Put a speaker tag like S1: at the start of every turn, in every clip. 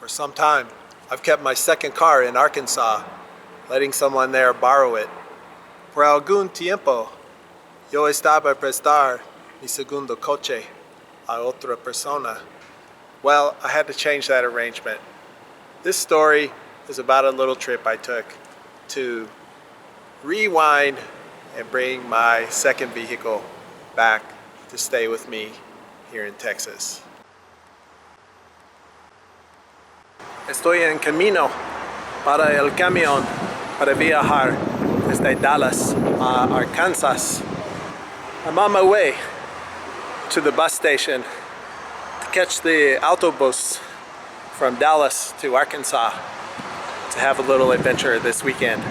S1: For some time, I've kept my second car in Arkansas, letting someone there borrow it. Por algún tiempo, yo estaba a prestar mi segundo coche a otra persona. Well, I had to change that arrangement. This story is about a little trip I took to rewind and bring my second vehicle back to stay with me here in Texas. Estoy en camino para el camión para viajar desde Dallas a Arkansas. I'm on my way to the bus station to catch the autobus from Dallas to Arkansas to have a little adventure this weekend.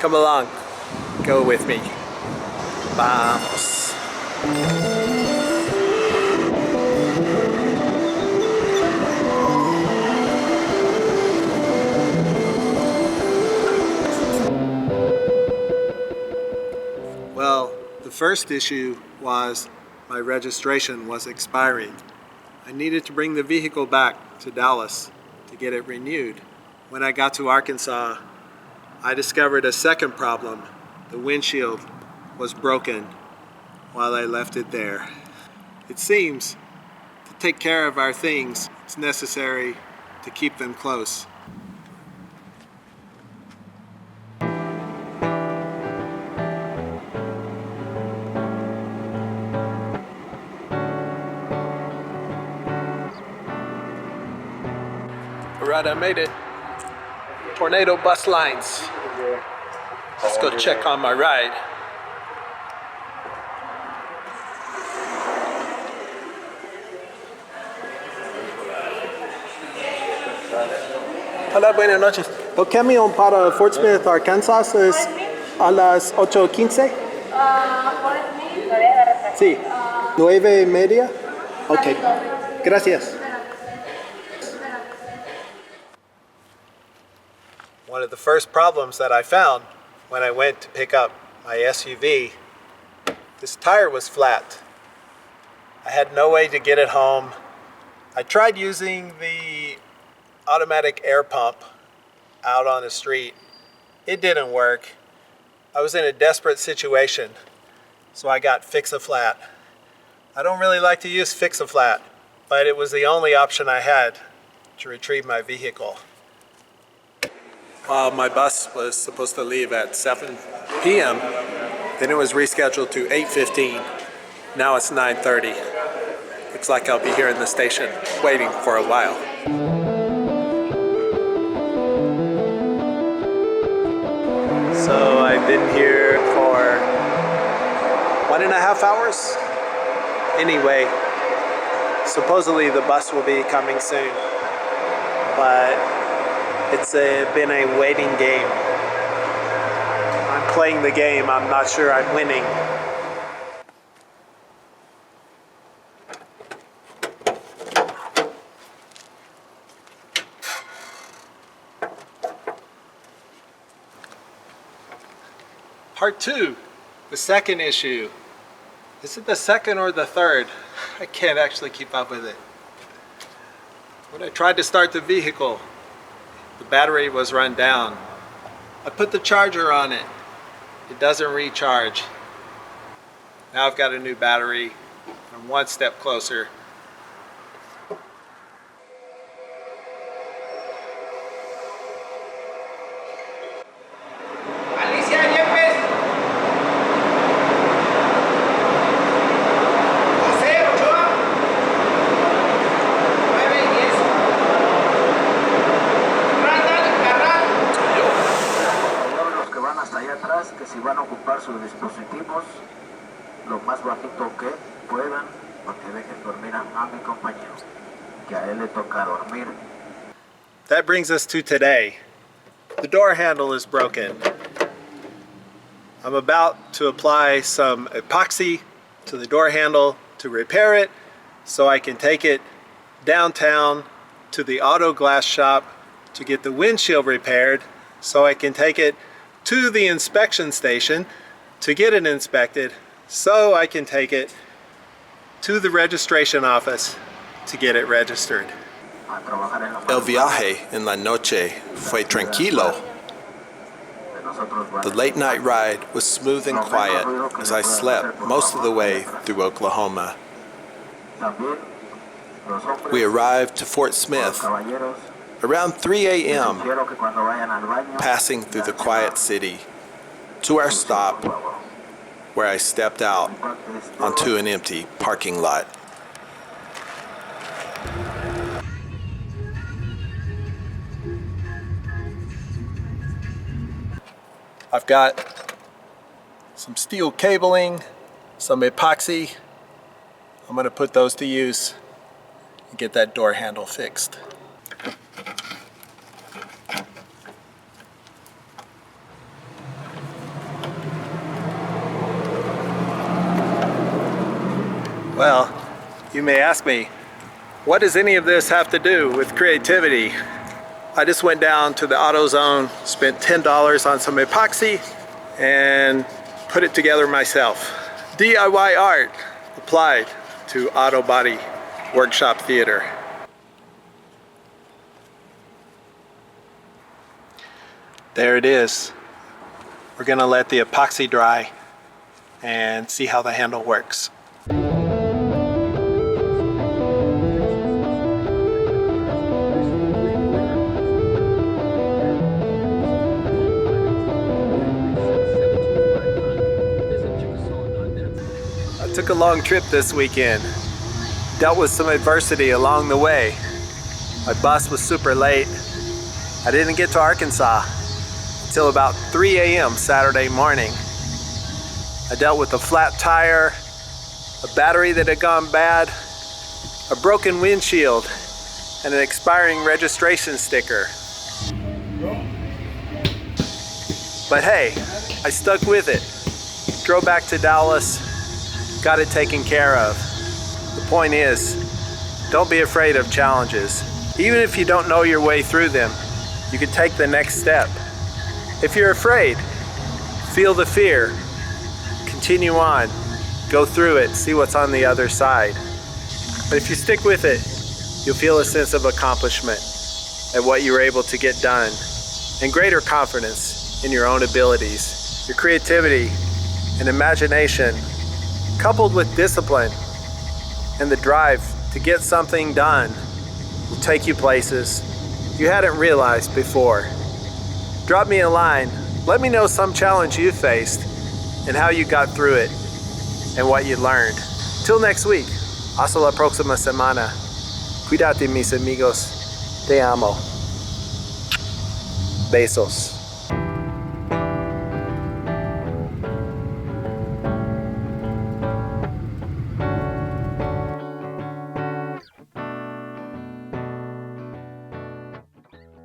S1: Come along, go with me. Vamos. Well, the first issue was my registration was expiring. I needed to bring the vehicle back to Dallas to get it renewed. When I got to Arkansas, I discovered a second problem. The windshield was broken while I left it there. It seems to take care of our things, it's necessary to keep them close. Alright, I made it. Tornado bus lines. Let's go check on my ride. Hola, buenas noches. El camión para Fort Smith, Arkansas es a las 8:15. Sí, 9:30. Ok, gracias. One of the first problems that I found when I went to pick up my SUV, this tire was flat. I had no way to get it home. I tried using the automatic air pump out on the street. It didn't work. I was in a desperate situation, so I got Fix-A-Flat. I don't really like to use Fix-A-Flat, but it was the only option I had to retrieve my vehicle. My bus was supposed to leave at 7 p.m. Then it was rescheduled to 8:15. Now it's 9:30. Looks like I'll be here in the station waiting for a while. So I've been here for 1.5 hours. Anyway, supposedly the bus will be coming soon, but it's been a waiting game. I'm playing the game. I'm not sure I'm winning. Part 2, the second issue. Is it the second or the third? I can't actually keep up with it. When I tried to start the vehicle, the battery was run down. I put the charger on it. It doesn't recharge. Now I've got a new battery. I'm one step closer.
S2: Que si van a ocupar sus dispositivos lo más bajito que puedan, porque dejen dormir a mi compañero, que a él le toca dormir.
S1: That brings us to today. The door handle is broken. I'm about to apply some epoxy to the door handle to repair it so I can take it downtown to the auto glass shop to get the windshield repaired, so I can take it to the inspection station to get it inspected, so I can take it to the registration office to get it registered.
S2: A a trabajar en la
S3: El
S2: madrugada.
S3: viaje en la noche fue tranquilo.
S2: De nosotros
S3: The
S2: vale
S3: late night ride was smooth and quiet as I slept most of the way through Oklahoma.
S2: también los hombres,
S3: We arrived to Fort
S2: los
S3: Smith
S2: caballeros.
S3: around 3
S2: Les
S3: a.m.,
S2: sugiero que cuando vayan al baño,
S3: passing through the
S2: ya
S3: quiet city to our
S2: sea,
S3: stop
S2: por favor.
S3: where I stepped out
S2: Mi parte es todo.
S3: onto an empty parking lot.
S1: I've got some steel cabling, some epoxy. I'm going to put those to use and get that door handle fixed. Well, you may ask me, what does any of this have to do with creativity? I just went down to the AutoZone, spent $10 on some epoxy, and put it together myself. DIY art applied to auto body workshop theater. There it is. We're gonna let the epoxy dry and see how the handle works. I took a long trip this weekend. Dealt with some adversity along the way. My bus was super late. I didn't get to Arkansas until about 3 a.m. Saturday morning. I dealt with a flat tire, a battery that had gone bad, a broken windshield, and an expiring registration sticker. But hey, I stuck with it. Drove back to Dallas, got it taken care of. The point is, don't be afraid of challenges. Even if you don't know your way through them, you can take the next step. If you're afraid, feel the fear, continue on, go through it, see what's on the other side. But if you stick with it, you'll feel a sense of accomplishment at what you were able to get done, and greater confidence in your own abilities. Your creativity and imagination, coupled with discipline and the drive to get something done, will take you places you hadn't realized before. Drop me a line. Let me know some challenge you faced and how you got through it and what you learned. Till next week. Hasta la próxima semana. Cuídate, mis amigos. Te amo. Besos.